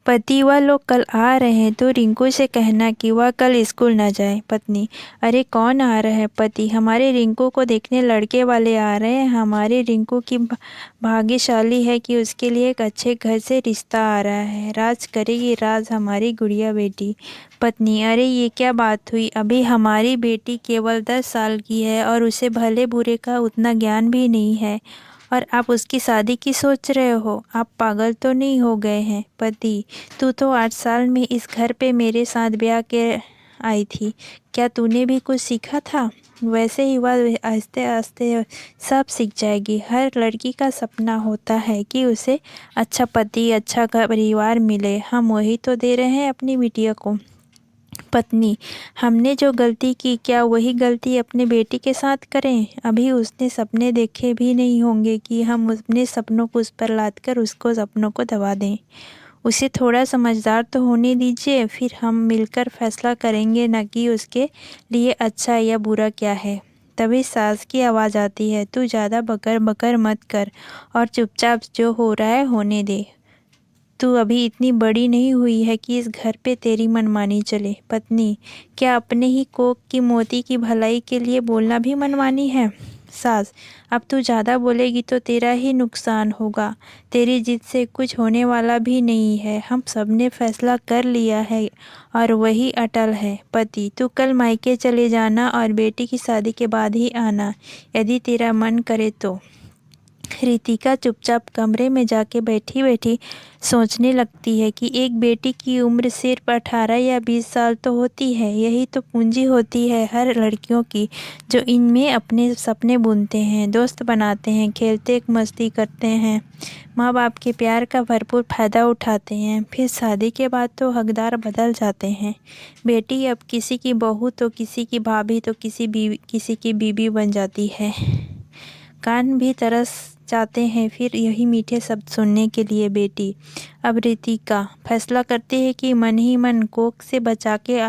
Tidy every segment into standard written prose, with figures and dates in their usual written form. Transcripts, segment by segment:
पति, वह लोग कल आ रहे हैं तो रिंकू से कहना कि वह कल स्कूल न जाए। पत्नी, अरे कौन आ रहा है? पति, हमारे रिंकू को देखने लड़के वाले आ रहे हैं। हमारे रिंकू की भाग्यशाली है कि उसके लिए एक अच्छे घर से रिश्ता आ रहा है। राज करेगी राज हमारी गुड़िया बेटी। पत्नी, अरे ये क्या बात हुई? अभी हमारी बेटी केवल 10 साल की है और उसे भले बुरे का उतना ज्ञान भी नहीं है, और आप उसकी शादी की सोच रहे हो? आप पागल तो नहीं हो गए हैं? पति, तू तो 8 साल में इस घर पे मेरे साथ ब्याह के आई थी, क्या तूने भी कुछ सीखा था? वैसे ही वह आहिस्ते आहिस्ते सब सीख जाएगी। हर लड़की का सपना होता है कि उसे अच्छा पति, अच्छा घर परिवार मिले। हम वही तो दे रहे हैं अपनी बिटिया को। पत्नी, हमने जो गलती की क्या वही गलती अपने बेटी के साथ करें? अभी उसने सपने देखे भी नहीं होंगे कि हम अपने सपनों को उस पर लाद कर उसको सपनों को दबा दें। उसे थोड़ा समझदार तो होने दीजिए, फिर हम मिलकर फैसला करेंगे न कि उसके लिए अच्छा या बुरा क्या है। तभी सास की आवाज़ आती है, तू ज़्यादा बकर बकर मत कर और चुपचाप जो हो रहा है होने दे। तू अभी इतनी बड़ी नहीं हुई है कि इस घर पे तेरी मनमानी चले। पत्नी, क्या अपने ही कोख की मोती की भलाई के लिए बोलना भी मनमानी है? सास, अब तू ज़्यादा बोलेगी तो तेरा ही नुकसान होगा। तेरी जिद से कुछ होने वाला भी नहीं है। हम सब ने फैसला कर लिया है और वही अटल है। पति, तू कल मायके चले जाना और बेटी की शादी के बाद ही आना, यदि तेरा मन करे तो। रितिका चुपचाप कमरे में जाके बैठी बैठी सोचने लगती है कि एक बेटी की उम्र सिर्फ 18 या 20 साल तो होती है। यही तो पूंजी होती है हर लड़कियों की, जो इनमें अपने सपने बुनते हैं, दोस्त बनाते हैं, खेलते मस्ती करते हैं, माँ बाप के प्यार का भरपूर फ़ायदा उठाते हैं। फिर शादी के बाद तो हकदार बदल जाते हैं। बेटी अब किसी की बहू तो किसी की भाभी तो किसी की बीवी बन जाती है। कान भी तरस जाते हैं फिर यही मीठे शब्द सुनने के लिए। बेटी, अब रितिका फैसला करती है कि मन ही मन कोख से बचा के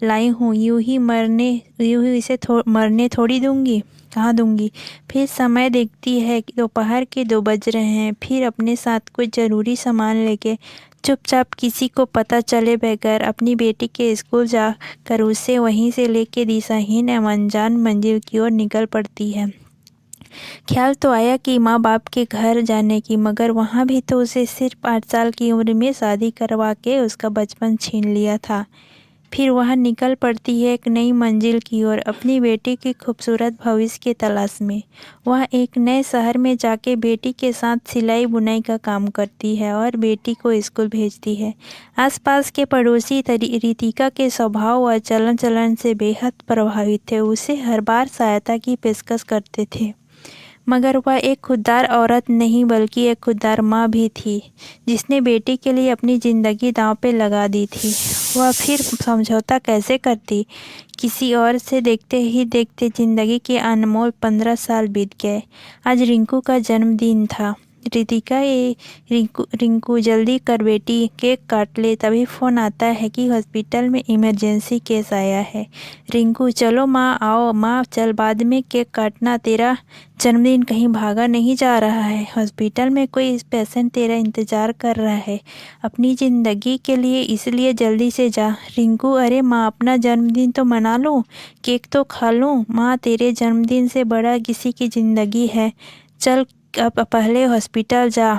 लाई हूँ, यूं ही इसे मरने थोड़ी दूंगी, कहाँ दूंगी। फिर समय देखती है कि दोपहर के 2 बज रहे हैं। फिर अपने साथ कुछ ज़रूरी सामान लेके चुपचाप किसी को पता चले बगैर अपनी बेटी के स्कूल जाकर उसे वहीं से लेके दिशाहीन अनजान मंजिल की ओर निकल पड़ती है। ख्याल तो आया कि माँ बाप के घर जाने की, मगर वहाँ भी तो उसे सिर्फ 8 साल की उम्र में शादी करवा के उसका बचपन छीन लिया था। फिर वह निकल पड़ती है एक नई मंजिल की ओर, अपनी बेटी की खूबसूरत भविष्य की तलाश में। वह एक नए शहर में जाके बेटी के साथ सिलाई बुनाई का काम करती है और बेटी को स्कूल भेजती है। आसपास के पड़ोसी रितिका के स्वभाव और चलन चलन से बेहद प्रभावित थे, उसे हर बार सहायता की पेशकश करते थे। मगर वह एक खुददार औरत नहीं बल्कि एक खुददार माँ भी थी, जिसने बेटी के लिए अपनी ज़िंदगी दांव पे लगा दी थी। वह फिर समझौता कैसे करती? किसी और से देखते ही देखते ज़िंदगी के अनमोल 15 साल बीत गए। आज रिंकू का जन्मदिन था। रितिका, ये रिंकू जल्दी कर बेटी, केक काट ले। तभी फ़ोन आता है कि हॉस्पिटल में इमरजेंसी केस आया है। रिंकू, चलो माँ, आओ माँ, चल बाद में केक काटना, तेरा जन्मदिन कहीं भागा नहीं जा रहा है। हॉस्पिटल में कोई पेशेंट तेरा इंतज़ार कर रहा है अपनी ज़िंदगी के लिए, इसलिए जल्दी से जा। रिंकू, अरे माँ, अपना जन्मदिन तो मना लूँ, केक तो खा लूँ। माँ, तेरे जन्मदिन से बड़ा किसी की ज़िंदगी है, चल अब पहले हॉस्पिटल जा।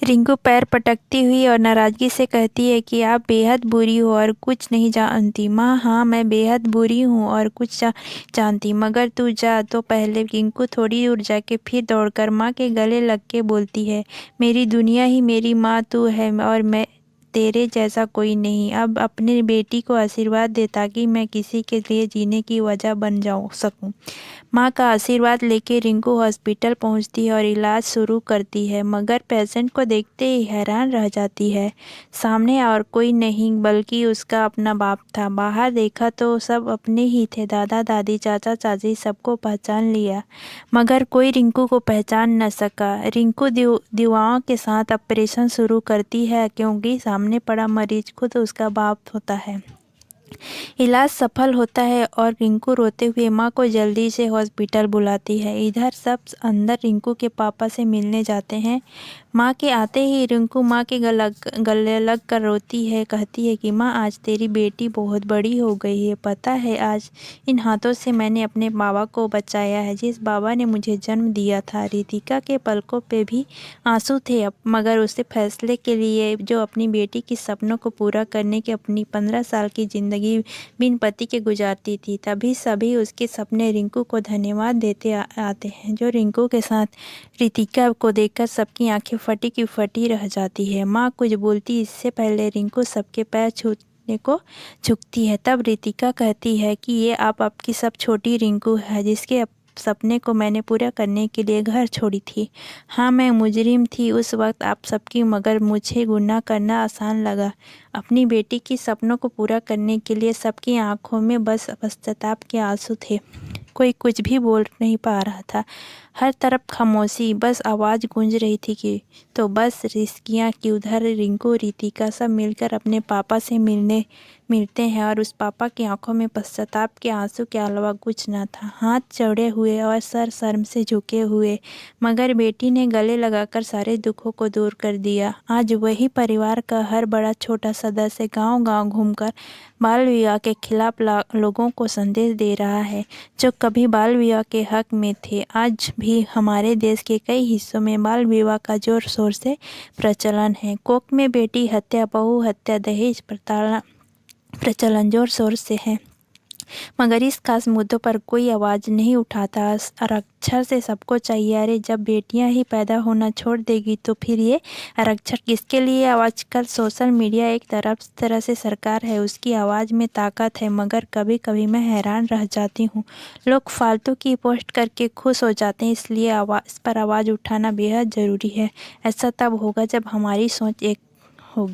रिंकू पैर पटकती हुई और नाराज़गी से कहती है कि आप बेहद बुरी हो और कुछ नहीं जानती। माँ, हाँ मैं बेहद बुरी हूँ और कुछ जानती, मगर तू जा तो पहले। रिंकू थोड़ी दूर जाके फिर दौड़कर माँ के गले लग के बोलती है, मेरी दुनिया ही मेरी माँ तू है और मैं तेरे जैसा कोई नहीं। अब अपने बेटी को आशीर्वाद दे ताकि मैं किसी के लिए जीने की वजह बन सकूं। माँ का आशीर्वाद लेके रिंकू हॉस्पिटल पहुंचती है और इलाज शुरू करती है, मगर पेशेंट को देखते ही हैरान रह जाती है। सामने और कोई नहीं बल्कि उसका अपना बाप था। बाहर देखा तो सब अपने ही थे, दादा दादी चाचा चाची, सबको पहचान लिया, मगर कोई रिंकू को पहचान न सका। रिंकू दवाओं के साथ ऑपरेशन शुरू करती है, क्योंकि सामने पड़ा मरीज खुद उसका बाप होता है। इलाज सफल होता है और रिंकू रोते हुए माँ को जल्दी से हॉस्पिटल बुलाती है। इधर सब अंदर रिंकू के पापा से मिलने जाते हैं। माँ के आते ही रिंकू माँ के गले लग कर रोती है। कहती है कि माँ, आज तेरी बेटी बहुत बड़ी हो गई है। पता है, आज इन हाथों से मैंने अपने बाबा को बचाया है, जिस बाबा ने मुझे जन्म दिया था। रितिका के पलकों पे भी आंसू थे, मगर उसे फैसले के लिए जो अपनी बेटी के सपनों को पूरा करने की अपनी 15 साल की ज़िंदगी बिन पति के गुजारती थी। तभी सभी उसके सपने रिंकू को धन्यवाद देते आते हैं। जो रिंकू के साथ रितिका को देखकर सबकी आंखें फटी की फटी रह जाती है। माँ कुछ बोलती इससे पहले रिंकू सबके पैर छूने को झुकती है। तब रितिका कहती है कि ये आप आपकी सब छोटी रिंकू है, जिसके सपने को मैंने पूरा करने के लिए घर छोड़ी थी। हाँ, मैं मुजरिम थी उस वक्त आप सबकी, मगर मुझे गुनाह करना आसान लगा। अपनी बेटी की सपनों को पूरा करने के लिए सबकी आंखों में बस पश्चाताप के आंसू थे। कोई कुछ भी बोल नहीं पा रहा था। हर तरफ खामोशी, बस आवाज़ गूंज रही थी कि तो बस रिस्कियाँ कि उधर रिंकू रितिका सब मिलकर अपने पापा से मिलते हैं, और उस पापा की आंखों में पश्चाताप के आंसू के अलावा कुछ न था। हाथ चौड़े हुए और सर शर्म से झुके हुए, मगर बेटी ने गले लगाकर सारे दुखों को दूर कर दिया। आज वही परिवार का हर बड़ा छोटा सदस्य गांव-गांव घूमकर बाल विवाह के खिलाफ लोगों को संदेश दे रहा है। जो कभी बाल विवाह के हक में थे, आज भी हमारे देश के कई हिस्सों में बाल विवाह का जोर शोर से प्रचलन है। कोक में बेटी हत्या, बहू हत्या, दहेज प्रचलन जोर शोर से है, मगर इस खास मुद्दों पर कोई आवाज़ नहीं उठाता। आरक्षण से सबको चाहिए। अरे जब बेटियां ही पैदा होना छोड़ देगी तो फिर ये आरक्षण किसके लिए? आजकल सोशल मीडिया एक तरह से सरकार है, उसकी आवाज़ में ताकत है, मगर कभी कभी मैं हैरान रह जाती हूँ। लोग फालतू की पोस्ट करके खुश हो जाते हैं, इसलिए इस पर आवाज़ उठाना बेहद ज़रूरी है। ऐसा तब होगा जब हमारी सोच एक होगी।